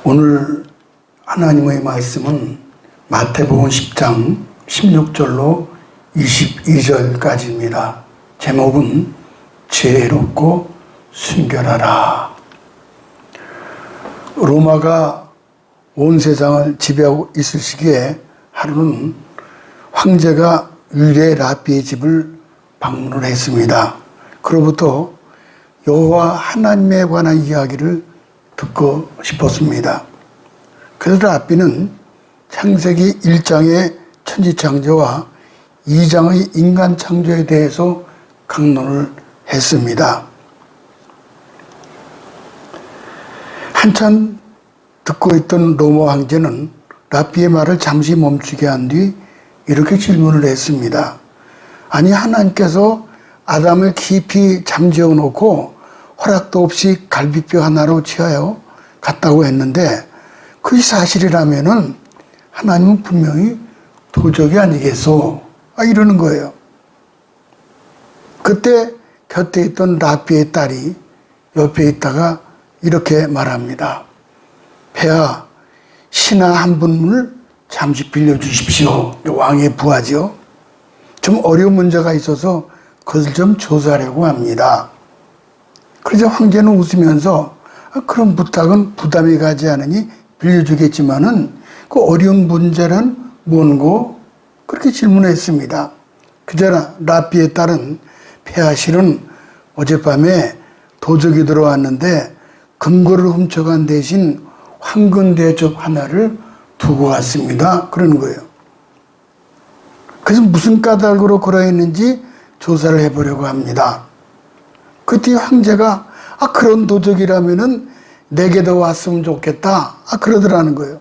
오늘 하나님의 말씀은 마태복음 10장 16절로 22절까지입니다. 제목은 지혜롭고 순결하라. 로마가 온 세상을 지배하고 있을 시기에 하루는 황제가 유대 라비의 집을 방문을 했습니다. 그로부터 여호와 하나님에 관한 이야기를 듣고 싶었습니다. 그래서 라비는 창세기 1장의 천지창조와 2장의 인간창조에 대해서 강론을 했습니다. 한참 듣고 있던 로마 황제는 라비의 말을 잠시 멈추게 한 뒤 이렇게 질문을 했습니다. 아니, 하나님께서 아담을 깊이 잠재워 놓고 허락도 없이 갈비뼈 하나로 취하여 갔다고 했는데 그게 사실이라면은 하나님은 분명히 도적이 아니겠소? 이러는 거예요. 그때 곁에 있던 라비의 딸이 옆에 있다가 이렇게 말합니다. 폐하, 신하 한 분을 잠시 빌려주십시오. 왕의 부하죠. 좀 어려운 문제가 있어서 그것을 좀 조사하려고 합니다. 그래서 황제는 웃으면서 그런 부탁은 부담이 가지 않으니 빌려주겠지만은 그 어려운 문제는 뭔고? 그렇게 질문했습니다. 그러자 라비의 딸은 폐하, 실은 어젯밤에 도적이 들어왔는데 금고를 훔쳐간 대신 황금 대접 하나를 두고 갔습니다. 그러는 거예요. 그래서 무슨 까닭으로 그러했는지 조사를 해보려고 합니다. 그때 황제가 그런 도적이라면은 내게도 왔으면 좋겠다. 그러더라는 거예요.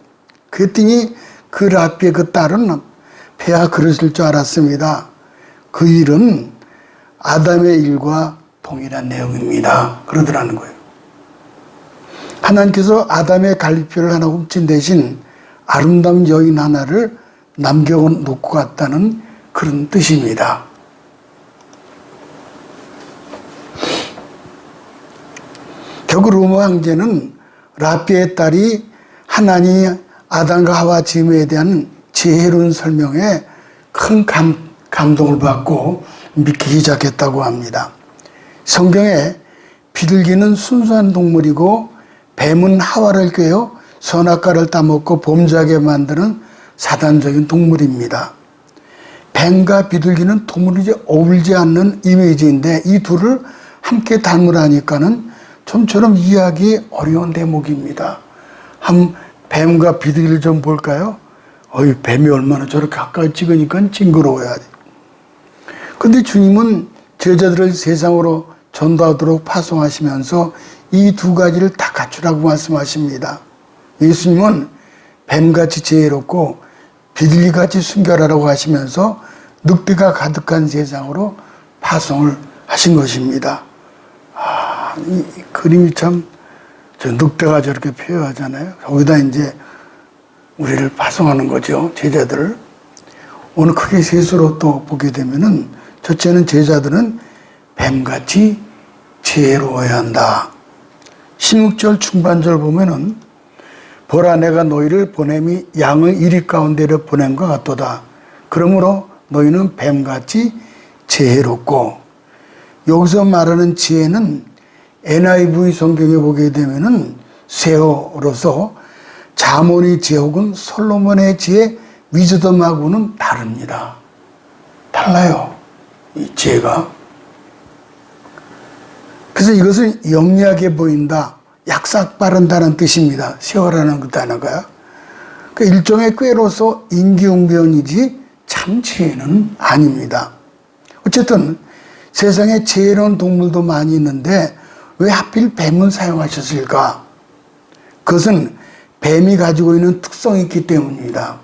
그랬더니 그 라비의 그 딸은 폐하 그러실 줄 알았습니다. 그 일은 아담의 일과 동일한 내용입니다. 그러더라는 거예요. 하나님께서 아담의 갈비뼈를 하나 훔친 대신 아름다운 여인 하나를 남겨놓고 갔다는 그런 뜻입니다. 결국 로마 황제는 라비의 딸이 하나님이 아담과 하와 지음에 대한 지혜로운 설명에 큰 감동을 받고 믿기 시작했다고 합니다. 성경에 비둘기는 순수한 동물이고 뱀은 하와를 꿰어 선악과를 따먹고 범죄하게 만드는 사단적인 동물입니다. 뱀과 비둘기는 동물이 어울리지 않는 이미지인데 이 둘을 함께 닮으라니까는 좀처럼 이해하기 어려운 대목입니다. 한 뱀과 비둘기를 좀 볼까요? 뱀이 얼마나 저렇게 가까이 찍으니까 징그러워야 돼. 근데 주님은 제자들을 세상으로 전도하도록 파송하시면서 이 두 가지를 다 갖추라고 말씀하십니다. 예수님은 뱀같이 지혜롭고 비둘기같이 순결하라고 하시면서 늑대가 가득한 세상으로 파송을 하신 것입니다. 이 그림이 참, 늑대가 저렇게 표현하잖아요. 거기다 이제 우리를 파송하는 거죠. 제자들을. 오늘 크게 셋으로 또 보게 되면은, 첫째는 제자들은 뱀같이 지혜로워야 한다. 16절 중반절 보면은, 보라, 내가 너희를 보냄이 양의 이리 가운데를 보낸 것 같도다. 그러므로 너희는 뱀같이 지혜롭고, 여기서 말하는 지혜는 NIV 성경에 보게 되면은 세어로서 자몬의 지혜 혹은 솔로몬의 지혜, 위즈덤하고는 다릅니다. 달라요, 이 지혜가. 그래서 이것을 영리하게 보인다, 약삭 빠른다는 뜻입니다. 세어라는 그 단어가. 그 일종의 꾀로서 임기응변이지 참 지혜는 아닙니다. 어쨌든 세상에 지혜로운 동물도 많이 있는데 왜 하필 뱀을 사용하셨을까? 그것은 뱀이 가지고 있는 특성이 있기 때문입니다.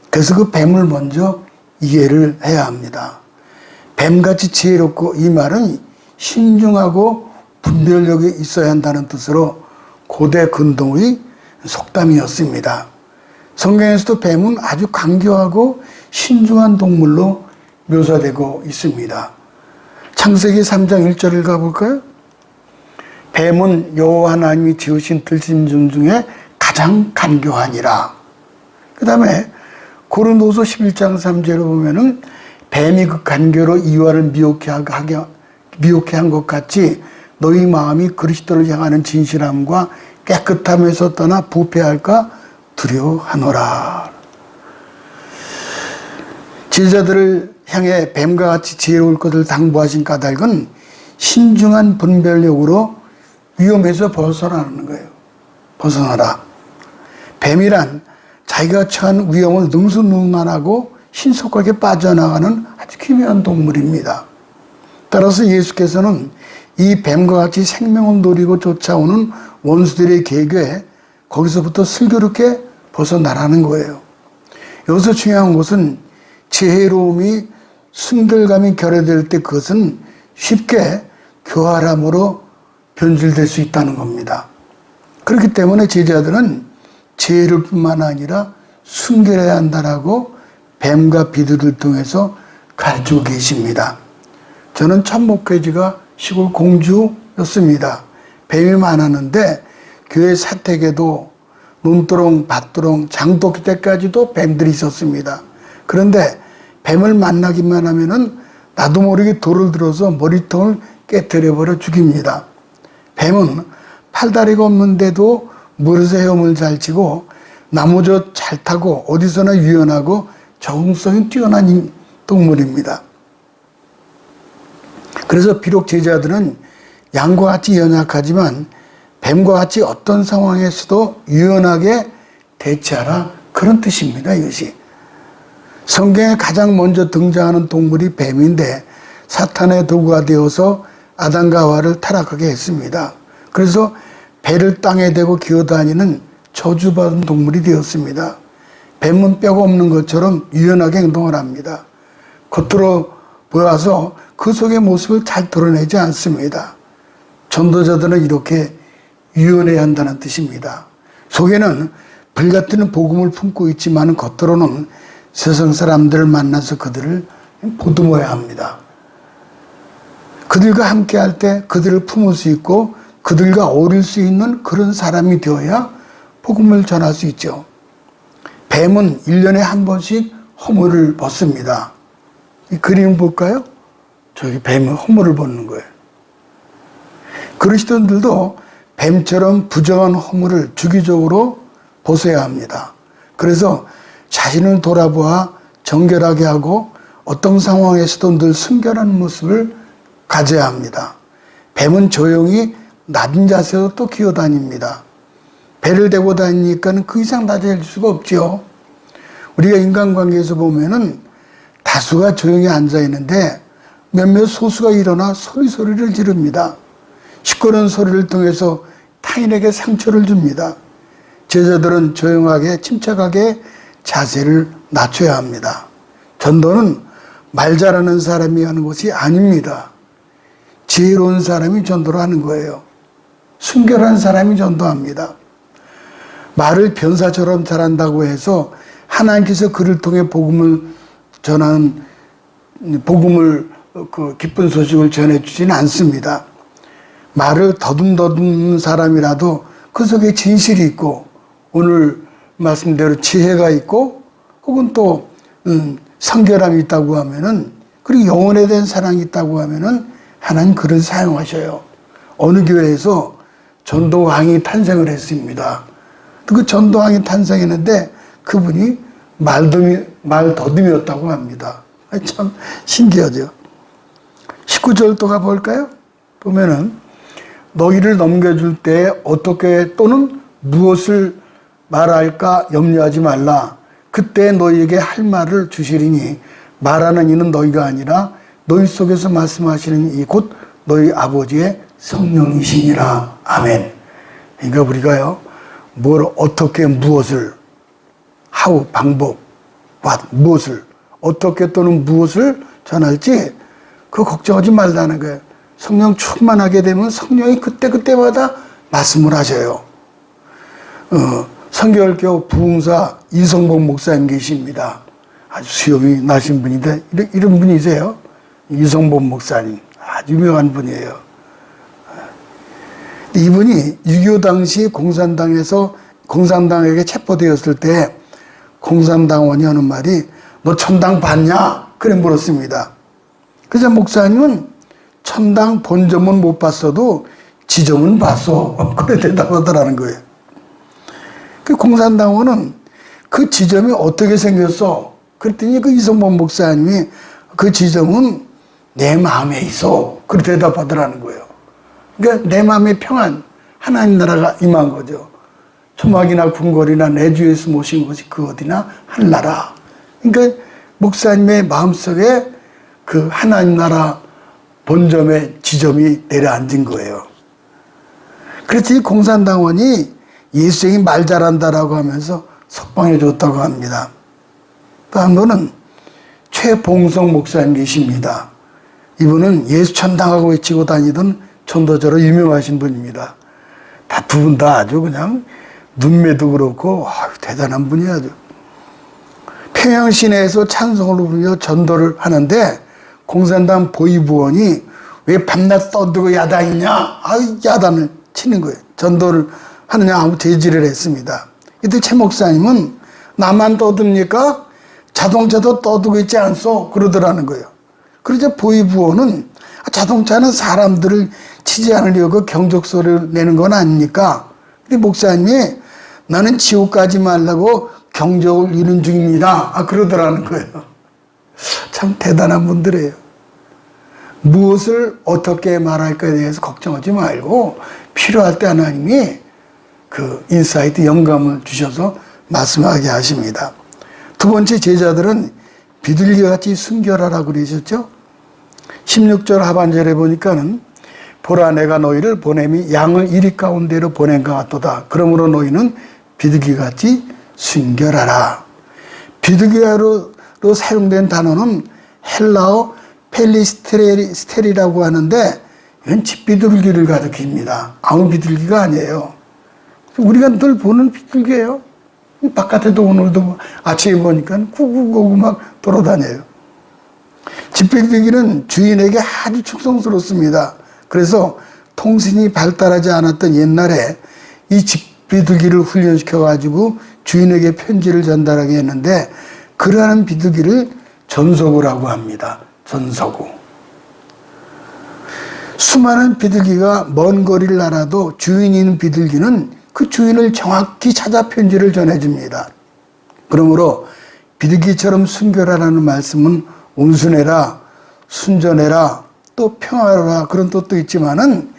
그래서 그 뱀을 먼저 이해를 해야 합니다. 뱀같이 지혜롭고, 이 말은 신중하고 분별력이 있어야 한다는 뜻으로 고대 근동의 속담이었습니다. 성경에서도 뱀은 아주 강교하고 신중한 동물로 묘사되고 있습니다. 창세기 3장 1절을 가볼까요? 뱀은 여호와 하나님이 지으신 들짐승 중에 가장 가장 간교하니라. 그 다음에 고린도서 11장 3절을 보면은 뱀이 그 간교로 이와를 미혹해 한 것 같이 너희 마음이 그리스도를 향하는 진실함과 깨끗함에서 떠나 부패할까 두려워하노라. 제자들을 향해 뱀과 같이 지혜로울 것을 당부하신 까닭은 신중한 분별력으로 위험에서 벗어나는 거예요. 벗어나라. 뱀이란 자기가 처한 위험을 능수능란하고 신속하게 빠져나가는 아주 기묘한 동물입니다. 따라서 예수께서는 이 뱀과 같이 생명을 노리고 쫓아오는 원수들의 계교에 거기서부터 슬기롭게 벗어나라는 거예요. 여기서 중요한 것은 지혜로움이 순결감이 결여될 때 그것은 쉽게 교활함으로 변질될 수 있다는 겁니다. 그렇기 때문에 제자들은 지혜를 뿐만 아니라 순결해야 한다라고 뱀과 비둘을 통해서 가르치고 계십니다. 저는 첫 목회지가 시골 공주였습니다. 뱀이 많았는데 교회 사택에도 논두렁, 밭두렁, 장독 때까지도 뱀들이 있었습니다. 그런데 뱀을 만나기만 하면은 나도 모르게 돌을 들어서 머리통을 깨트려버려 죽입니다. 뱀은 팔다리가 없는데도 물에서 헤엄을 잘 치고 나무젓 잘 타고 어디서나 유연하고 적응성이 뛰어난 동물입니다. 그래서 비록 제자들은 양과 같이 연약하지만 뱀과 같이 어떤 상황에서도 유연하게 대처하라, 그런 뜻입니다. 이것이 성경에 가장 먼저 등장하는 동물이 뱀인데 사탄의 도구가 되어서 아담과 하와를 타락하게 했습니다. 그래서 배를 땅에 대고 기어다니는 저주받은 동물이 되었습니다. 뱀은 뼈가 없는 것처럼 유연하게 행동을 합니다. 겉으로 보여서 그 속의 모습을 잘 드러내지 않습니다. 전도자들은 이렇게 유연해야 한다는 뜻입니다. 속에는 불같은 복음을 품고 있지만 겉으로는 세상 사람들을 만나서 그들을 보듬어야 합니다. 그들과 함께 할 때 그들을 품을 수 있고 그들과 어울릴 수 있는 그런 사람이 되어야 복음을 전할 수 있죠. 뱀은 1년에 한 번씩 허물을 벗습니다. 이 그림 볼까요? 저기 뱀이 허물을 벗는 거예요. 그리스도인들도 뱀처럼 부정한 허물을 주기적으로 벗어야 합니다. 그래서 자신을 돌아보아 정결하게 하고 어떤 상황에서도 늘 순결한 모습을 가져야 합니다. 뱀은 조용히 낮은 자세로 또 기어다닙니다. 배를 대고 다니니까 그 이상 낮아질 수가 없죠. 우리가 인간관계에서 보면은 다수가 조용히 앉아 있는데 몇몇 소수가 일어나 소리를 지릅니다. 시끄러운 소리를 통해서 타인에게 상처를 줍니다. 제자들은 조용하게 침착하게 자세를 낮춰야 합니다. 전도는 말 잘하는 사람이 하는 것이 아닙니다. 지혜로운 사람이 전도를 하는 거예요. 순결한 사람이 전도합니다. 말을 변사처럼 잘한다고 해서 하나님께서 그를 통해 복음을 전하는 그 기쁜 소식을 전해주지는 않습니다. 말을 더듬는 사람이라도 그 속에 진실이 있고 오늘 말씀대로 지혜가 있고 혹은 또 성결함이 있다고 하면은, 그리고 영혼에 대한 사랑이 있다고 하면은 하나님 그를 사용하셔요. 어느 교회에서 전도왕이 탄생을 했습니다. 그 전도왕이 탄생했는데 그분이 말더듬이었다고 합니다. 참 신기하죠. 19절 또 가볼까요? 보면은 너희를 넘겨줄 때 어떻게 또는 무엇을 말할까 염려하지 말라. 그때 너희에게 할 말을 주시리니 말하는 이는 너희가 아니라 너희 속에서 말씀하시는 이 곧 너희 아버지의 성령이시니라. 아멘. 그러니까 우리가요, 어떻게 무엇을 how 방법 what 무엇을 어떻게 또는 무엇을 전할지 그거 걱정하지 말라는 거예요. 성령 충만하게 되면 성령이 그때마다 말씀을 하셔요. 성결교 부흥사 이성복 목사님 계십니다. 아주 수염이 나신 분인데 이런 분이세요. 이성복 목사님 아주 유명한 분이에요. 이분이 6.25 당시 공산당에서 공산당에게 체포되었을 때 공산당원이 하는 말이 너 천당 봤냐? 그래 물었습니다. 그래서 목사님은 천당 본점은 못 봤어도 지점은 봤어. 그래 대답하더라는 거예요. 그 공산당원은 그 지점이 어떻게 생겼어? 그랬더니 그 이성범 목사님이 그 지점은 내 마음에 있어. 그래 대답하더라는 거예요. 그러니까 내 마음의 평안, 하나님 나라가 임한 거죠. 초막이나 궁궐이나 내 주에서 모신 것이 그 어디나 한나라. 그러니까 목사님의 마음속에 그 하나님 나라 본점의 지점이 내려앉은 거예요. 그래서 이 공산당원이 예수님이 말 잘한다라고 하면서 석방해 줬다고 합니다. 또 한 분은 최봉성 목사님 계십니다. 이분은 예수 천당하고 외치고 다니던 전도자로 유명하신 분입니다. 다 두 분 다 아주 그냥 눈매도 그렇고 대단한 분이 아주. 평양 시내에서 찬송을 부르며 전도를 하는데 공산당 보위부원이 왜 밤낮 떠들고 야단이냐? 야단을 치는 거예요. 전도를 하느냐 하고 제지를 했습니다. 이때 최 목사님은 나만 떠듭니까? 자동차도 떠들고 있지 않소? 그러더라는 거예요. 그러자 보위부원은 자동차는 사람들을 치지 않으려고 경적 소리를 내는 건 아닙니까? 근데 목사님이 나는 지옥 가지 말라고 경적을 이룬 중입니다. 그러더라는 거예요. 참 대단한 분들이에요. 무엇을 어떻게 말할까에 대해서 걱정하지 말고 필요할 때 하나님이 그 인사이트 영감을 주셔서 말씀하게 하십니다. 두 번째 제자들은 비둘기와 같이 순결하라고 그러셨죠. 16절 하반절에 보니까는 보라 내가 너희를 보냄이 양을 이리 가운데로 보낸 것 같도다. 그러므로 너희는 비둘기같이 순결하라. 비둘기로 사용된 단어는 헬라어 펠리스테리라고 하는데 이건 집비둘기를 가리킵니다. 아무 비둘기가 아니에요. 우리가 늘 보는 비둘기예요. 바깥에도 오늘도 아침에 보니까 구구구구 막 돌아다녀요. 집비둘기는 주인에게 아주 충성스럽습니다. 그래서 통신이 발달하지 않았던 옛날에 이 집비둘기를 훈련시켜가지고 주인에게 편지를 전달하게 했는데 그러한 비둘기를 전소구라고 합니다. 전소구. 수많은 비둘기가 먼 거리를 날아도 주인인 비둘기는 그 주인을 정확히 찾아 편지를 전해줍니다. 그러므로 비둘기처럼 순결하라는 말씀은 온순해라, 순전해라, 또 평화로라 그런 뜻도 있지만은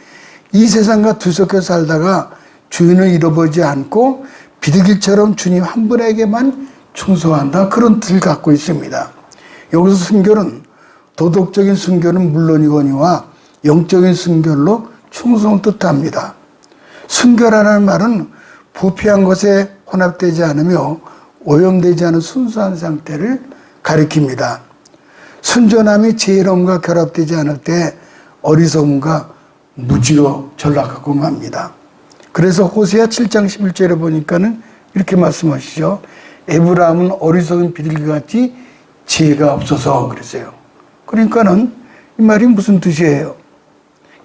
이 세상과 뒤섞여 살다가 주인을 잃어보지 않고 비둘기처럼 주님 한 분에게만 충성한다 그런 뜻을 갖고 있습니다. 여기서 순결은 도덕적인 순결은 물론이거니와 영적인 순결로 충성을 뜻합니다. 순결하라는 말은 부패한 것에 혼합되지 않으며 오염되지 않은 순수한 상태를 가리킵니다. 순전함이 지혜로움과 결합되지 않을 때 어리석음과 무지로 전락하고 맙니다. 그래서 호세아 7장 11절에 보니까는 이렇게 말씀하시죠. 에브라임은 어리석은 비둘기같이 지혜가 없어서 그랬어요. 그러니까는 이 말이 무슨 뜻이에요?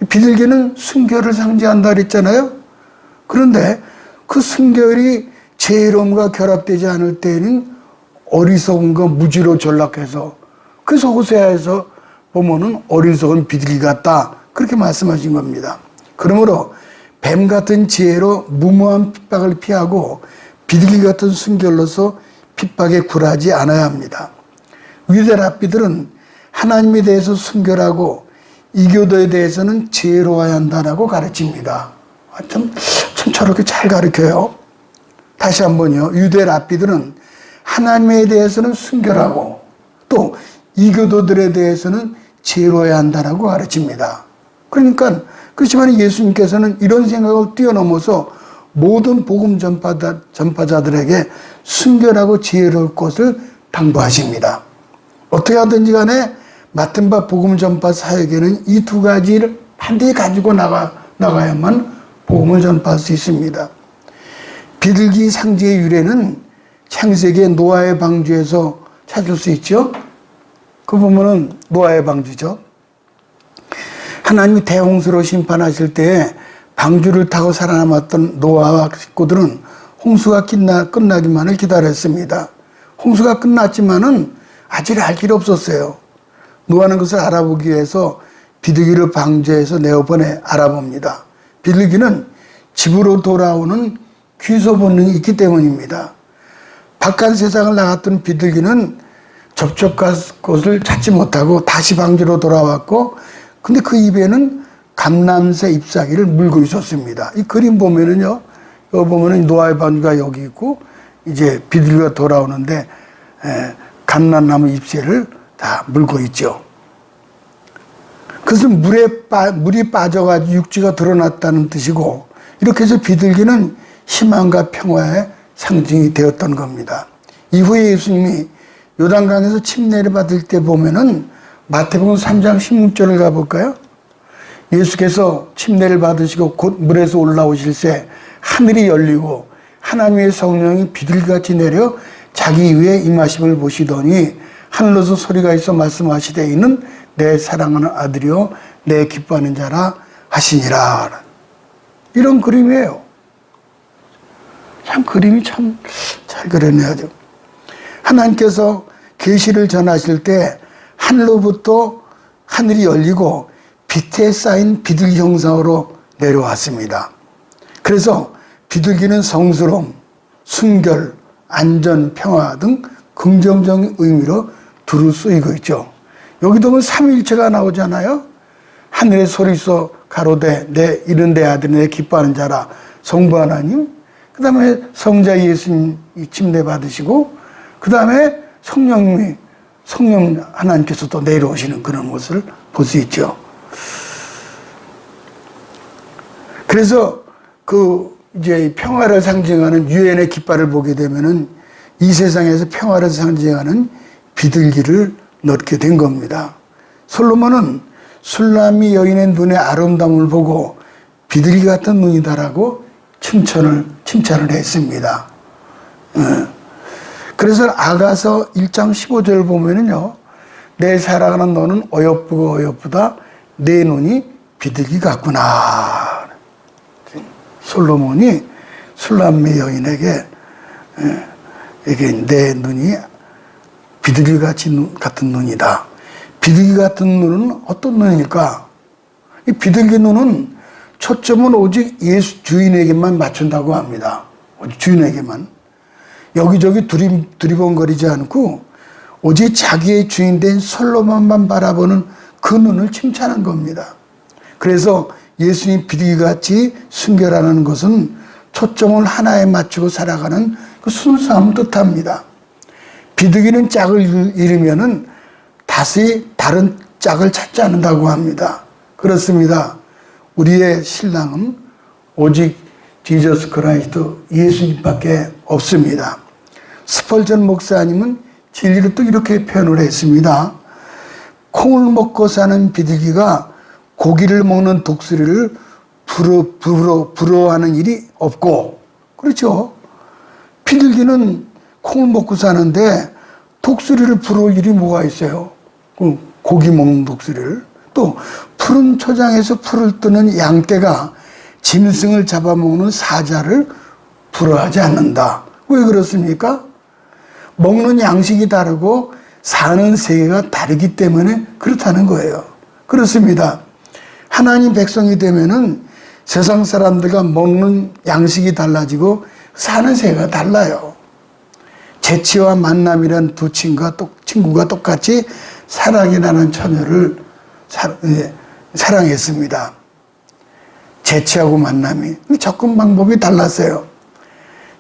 비둘기는 순결을 상징한다 그랬잖아요. 그런데 그 순결이 지혜로움과 결합되지 않을 때는 어리석음과 무지로 전락해서 그래서 호세아에서 보면은 어리석은 비둘기 같다 그렇게 말씀하신 겁니다. 그러므로 뱀 같은 지혜로 무모한 핍박을 피하고 비둘기 같은 순결로서 핍박에 굴하지 않아야 합니다. 유대 랍비들은 하나님에 대해서 순결하고 이교도에 대해서는 지혜로워야 한다라고 가르칩니다. 참 저렇게 잘 가르쳐요. 다시 한번요. 유대 랍비들은 하나님에 대해서는 순결하고 또 이교도들에 대해서는 지혜로워야 한다라고 가르칩니다. 그러니까 그렇지만 예수님께서는 이런 생각을 뛰어넘어서 모든 복음 전파자들에게 순결하고 지혜로울 것을 당부하십니다. 어떻게 하든지 간에 맡은 바 복음 전파 사역에는 이 두 가지를 반드시 가지고 나가야만 복음을 전파할 수 있습니다. 비둘기 상징의 유래는 창세기의 노아의 방주에서 찾을 수 있죠. 그 보면은 노아의 방주죠. 하나님이 대홍수로 심판하실 때 방주를 타고 살아남았던 노아와 식구들은 홍수가 끝나기만을 기다렸습니다. 홍수가 끝났지만은 아직 알 길이 없었어요. 노아는 것을 알아보기 위해서 비둘기를 방주에서 내어보내 알아봅니다. 비둘기는 집으로 돌아오는 귀소 본능이 있기 때문입니다. 바깥 세상을 나갔던 비둘기는 접촉할 곳을 찾지 못하고 다시 방주로 돌아왔고, 근데 그 입에는 감람새 잎사귀를 물고 있었습니다. 이 그림 보면은요, 여기 보면은 노아의 방주가 여기 있고, 이제 비둘기가 돌아오는데, 감람나무 잎새를 다 물고 있죠. 그것은 물이 빠져가지고 육지가 드러났다는 뜻이고, 이렇게 해서 비둘기는 희망과 평화의 상징이 되었던 겁니다. 이후에 예수님이 요단강에서 침례를 받을 때 보면은 마태복음 3장 16절을 가볼까요? 예수께서 침례를 받으시고 곧 물에서 올라오실새 하늘이 열리고 하나님의 성령이 비둘기같이 내려 자기 위에 임하심을 보시더니 하늘로서 소리가 있어 말씀하시되 이는 내 사랑하는 아들이요 내 기뻐하는 자라 하시니라. 이런 그림이에요. 참 그림이 참 잘 그렸네요. 하나님께서 계시를 전하실 때 하늘로부터 하늘이 열리고 빛에 쌓인 비둘기 형상으로 내려왔습니다. 그래서 비둘기는 성스러움, 순결, 안전, 평화 등 긍정적인 의미로 두루 쓰이고 있죠. 여기도 보면 삼위일체가 나오잖아요. 하늘의 소리서 가로되 내 이른 내 아들이 내 기뻐하는 자라. 성부 하나님, 그 다음에 성자 예수님 침례 받으시고, 그 다음에 성령 하나님께서도 내려오시는 그런 모습을 볼 수 있죠. 그래서 이제 평화를 상징하는 유엔의 깃발을 보게 되면은 이 세상에서 평화를 상징하는 비둘기를 넣게 된 겁니다. 솔로몬은 술람미 여인의 눈의 아름다움을 보고 비둘기 같은 눈이다라고 칭찬을 했습니다. 그래서 아가서 1장 15절 보면은요, 내 사랑하는 너는 어여쁘고 어여쁘다 내 눈이 비둘기 같구나. 솔로몬이 술람미 여인에게 이게 내 눈이 비둘기 같은 눈이다. 비둘기 같은 눈은 어떤 눈일까? 이 비둘기 눈은 초점은 오직 예수 주인에게만 맞춘다고 합니다. 오직 주인에게만. 여기저기 두리번거리지 않고 오직 자기의 주인된 솔로몬만 바라보는 그 눈을 칭찬한 겁니다. 그래서 예수님 비둘기같이 순결하는 것은 초점을 하나에 맞추고 살아가는 그 순수함을 뜻합니다. 비둘기는 짝을 잃으면은 다시 다른 짝을 찾지 않는다고 합니다. 그렇습니다. 우리의 신랑은 오직 지저스 크라이스트 예수님밖에 없습니다. 스펄전 목사님은 진리를 또 이렇게 표현을 했습니다. 콩을 먹고 사는 비둘기가 고기를 먹는 독수리를 부러워하는 일이 없고, 그렇죠? 비둘기는 콩을 먹고 사는데 독수리를 부러울 일이 뭐가 있어요? 고기 먹는 독수리를. 또 푸른 초장에서 풀을 뜨는 양떼가 짐승을 잡아먹는 사자를 부러워하지 않는다. 왜 그렇습니까? 먹는 양식이 다르고 사는 세계가 다르기 때문에 그렇다는 거예요. 그렇습니다. 하나님 백성이 되면은 세상 사람들과 먹는 양식이 달라지고 사는 세계가 달라요. 재치와 만남이란 두 친구가 똑같이 사랑이라는 처녀를 사랑했습니다. 재치하고 만남이 접근 방법이 달랐어요.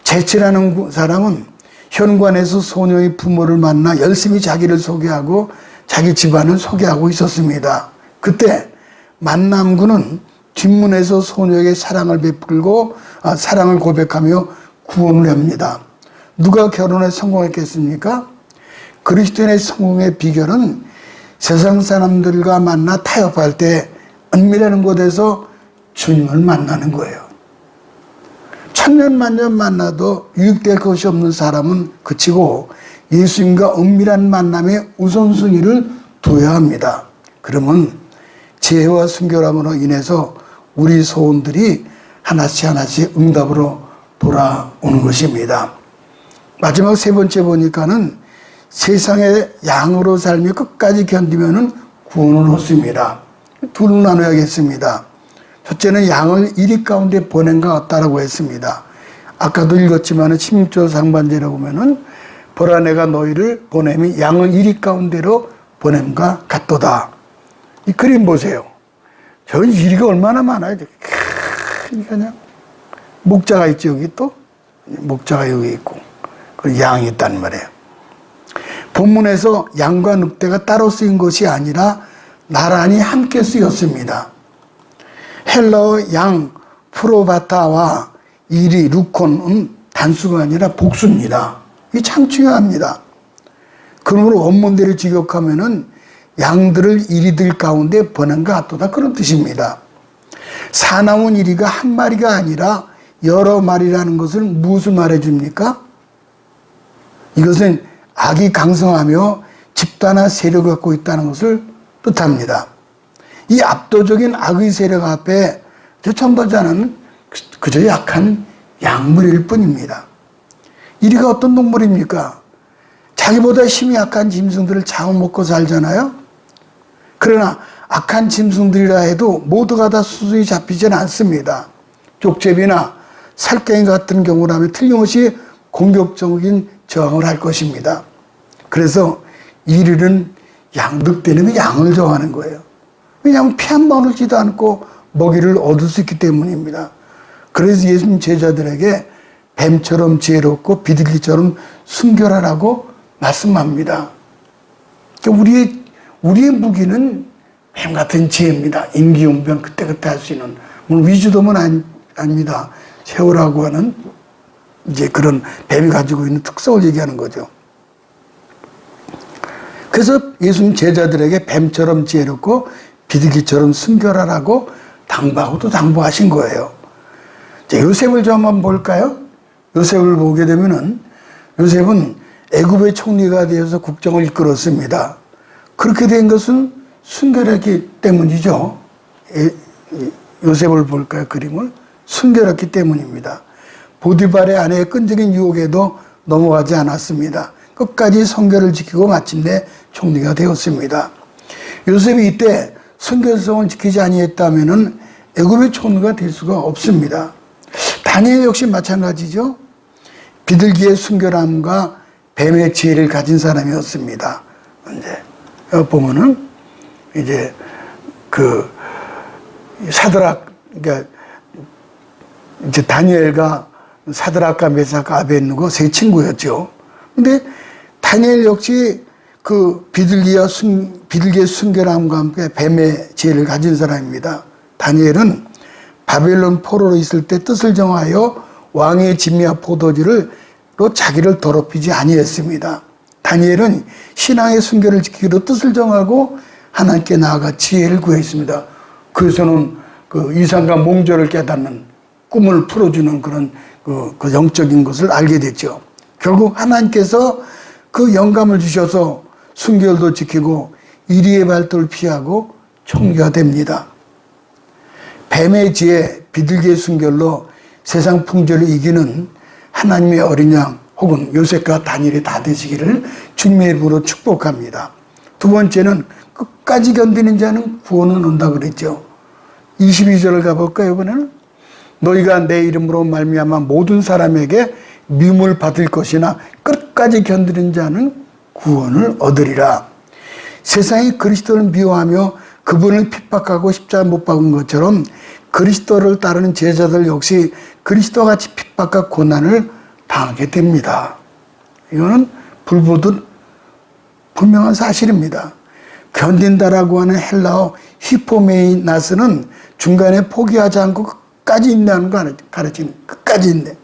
재치라는 사람은 현관에서 소녀의 부모를 만나 열심히 자기를 소개하고 자기 집안을 소개하고 있었습니다. 그때 만남군은 뒷문에서 소녀에게 사랑을 베풀고 사랑을 고백하며 구원을 합니다. 누가 결혼에 성공했겠습니까? 그리스도인의 성공의 비결은 세상 사람들과 만나 타협할 때 은밀한 곳에서 주님을 만나는 거예요. 천년만년 만나도 유익될 것이 없는 사람은 그치고 예수님과 은밀한 만남에 우선순위를 둬야 합니다. 그러면 지혜와 순결함으로 인해서 우리 소원들이 하나씩 응답으로 돌아오는 것입니다. 마지막 세 번째 보니까는 세상의 양으로 살며 끝까지 견디면은 구원을 얻습니다. 둘로 나눠야겠습니다. 첫째는 양을 이리 가운데 보낸과 같다라고 했습니다. 아까도 읽었지만 16절 상반절에 보면은 보라 내가 너희를 보냄이 양을 이리 가운데로 보냄과 같도다. 이 그림 보세요. 저 이리가 얼마나 많아요. 그냥 목자가 있죠. 여기 또 목자가 여기 있고 그 양이 있단 말이에요. 본문에서 양과 늑대가 따로 쓰인 것이 아니라 나란히 함께 쓰였습니다. 헬라어 양 프로바타와 이리 루콘은 단수가 아니라 복수입니다. 이게 참 중요합니다. 그러므로 원문대로 직역하면은 양들을 이리들 가운데 보낸과 같도다 그런 뜻입니다. 사나운 이리가 한 마리가 아니라 여러 마리라는 것을 무엇을 말해줍니까? 이것은 악이 강성하며 집단화 세력을 갖고 있다는 것을 뜻합니다. 이 압도적인 악의 세력 앞에 저 참도자는 그저 약한 양물일 뿐입니다. 이리가 어떤 동물입니까? 자기보다 힘이 약한 짐승들을 잡아먹고 살잖아요. 그러나 악한 짐승들이라 해도 모두가 다 수순이 잡히지는 않습니다. 족제비나 살쾡이 같은 경우라면 틀림없이 공격적인 저항을 할 것입니다. 그래서 이리는 늑대는 양을 좋아하는 거예요. 왜냐하면 피 한 번 흘지도 않고 먹이를 얻을 수 있기 때문입니다. 그래서 예수님 제자들에게 뱀처럼 지혜롭고 비둘기처럼 순결하라고 말씀합니다. 그러니까 우리의 무기는 뱀 같은 지혜입니다. 임기응변 그때그때 할 수 있는. 물론 위주도는 아닙니다. 세우라고 하는 이제 그런 뱀이 가지고 있는 특성을 얘기하는 거죠. 그래서 예수님 제자들에게 뱀처럼 지혜롭고 비둘기처럼 순결하라고 당부하고 또 당부하신 거예요. 자, 요셉을 좀 한번 볼까요? 요셉을 보게 되면은 요셉은 애굽의 총리가 되어서 국정을 이끌었습니다. 그렇게 된 것은 순결했기 때문이죠. 요셉을 볼까요? 그림을 순결했기 때문입니다. 보디발의 아내의 끈질긴 유혹에도 넘어가지 않았습니다. 끝까지 성결을 지키고 마침내 총리가 되었습니다. 요셉이 이때 순결성을 지키지 아니했다면은 애굽의 총리가 될 수가 없습니다. 다니엘 역시 마찬가지죠. 비둘기의 순결함과 뱀의 지혜를 가진 사람이었습니다. 이제 여기 보면은 이제 그 사드락, 그러니까 이제 다니엘과 사드락과 메삭과 아벳느고 세 친구였죠. 근데 다니엘 역시 그 비둘기의 순결함과 함께 뱀의 지혜를 가진 사람입니다. 다니엘은 바벨론 포로로 있을 때 뜻을 정하여 왕의 진미와 포도주로 자기를 더럽히지 아니했습니다. 다니엘은 신앙의 순결을 지키기로 뜻을 정하고 하나님께 나아가 지혜를 구했습니다. 그래서는 그 이상과 몽절을 깨닫는 꿈을 풀어주는 그런 그 영적인 것을 알게 됐죠. 결국 하나님께서 그 영감을 주셔서 순결도 지키고 이리의 발도를 피하고 총리가 됩니다. 뱀의 지혜, 비둘기의 순결로 세상 풍조를 이기는 하나님의 어린 양 혹은 요셉과 다니엘이 다 되시기를 주님의 이름으로 축복합니다. 두 번째는 끝까지 견디는 자는 구원을 얻는다 그랬죠. 22절을 가볼까요? 이번에는 너희가 내 이름으로 말미암아 모든 사람에게 미움을 받을 것이나 끝까지 견디는 자는 구원을 얻으리라. 세상이 그리스도를 미워하며 그분을 핍박하고 십자가 못 박은 것처럼 그리스도를 따르는 제자들 역시 그리스도와 같이 핍박과 고난을 당하게 됩니다. 이거는 불보듯 분명한 사실입니다. 견딘다라고 하는 헬라어 히포메이나스는 중간에 포기하지 않고 끝까지 인내하는 거 가르치는 끝까지 인내.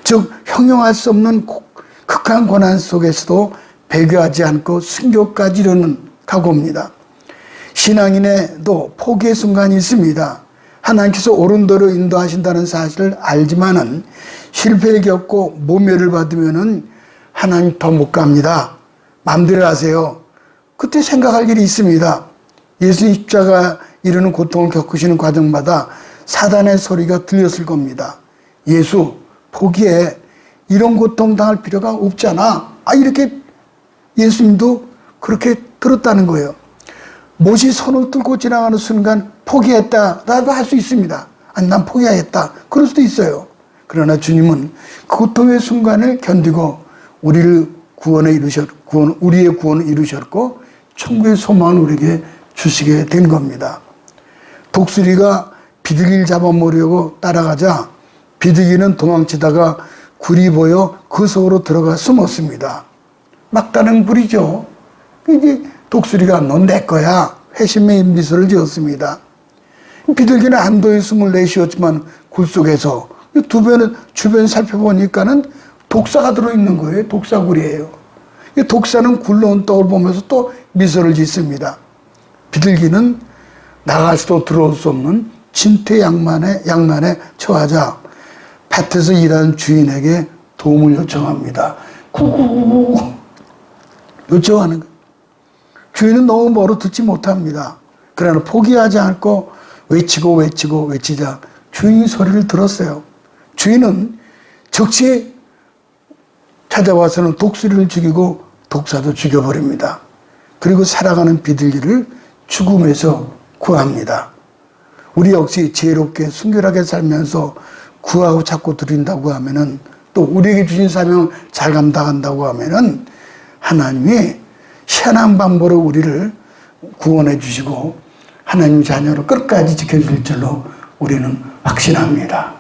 즉 형용할 수 없는 극한 고난 속에서도 배교하지 않고 순교까지 이르는 각오입니다. 신앙인에도 포기의 순간이 있습니다. 하나님께서 옳은 도로 인도하신다는 사실을 알지만은 실패를 겪고 모멸을 받으면은 하나님 더 못 갑니다. 마음대로 하세요. 그때 생각할 일이 있습니다. 예수 십자가 이루는 고통을 겪으시는 과정마다 사단의 소리가 들렸을 겁니다. 예수 포기해. 이런 고통 당할 필요가 없잖아. 이렇게 예수님도 그렇게 들었다는 거예요. 못이 손을 들고 지나가는 순간 포기했다. 나도 할 수 있습니다. 아니, 난 포기하겠다. 그럴 수도 있어요. 그러나 주님은 그 고통의 순간을 견디고 우리의 구원을 이루셨고 천국의 소망을 우리에게 주시게 된 겁니다. 독수리가 비둘기를 잡아먹으려고 따라가자 비둘기는 도망치다가 굴이 보여 그 속으로 들어가 숨었습니다. 막다른 굴이죠. 이제 독수리가 넌 내 거야. 회심의 미소를 지었습니다. 비둘기는 안도의 숨을 내쉬었지만 굴 속에서 주변 살펴보니까는 독사가 들어있는 거예요. 독사굴이에요. 독사는 굴러온 떡을 보면서 또 미소를 짓습니다. 비둘기는 나갈 수도 들어올 수 없는 진퇴양난에 처하자 밭에서 일하는 주인에게 도움을 요청합니다. 구구구구 요청하는 거예요. 주인은 너무 멀어 듣지 못합니다. 그러나 포기하지 않고 외치자 주인이 소리를 들었어요. 주인은 즉시 찾아와서는 독수리를 죽이고 독사도 죽여버립니다. 그리고 살아가는 비둘기를 죽음에서 구합니다. 우리 역시 지혜롭게 순결하게 살면서 구하고 찾고 드린다고 하면은 또 우리에게 주신 사명을 잘 감당한다고 하면은 하나님이 희한한 방법으로 우리를 구원해 주시고 하나님 자녀로 끝까지 지켜줄 줄로 우리는 확신합니다.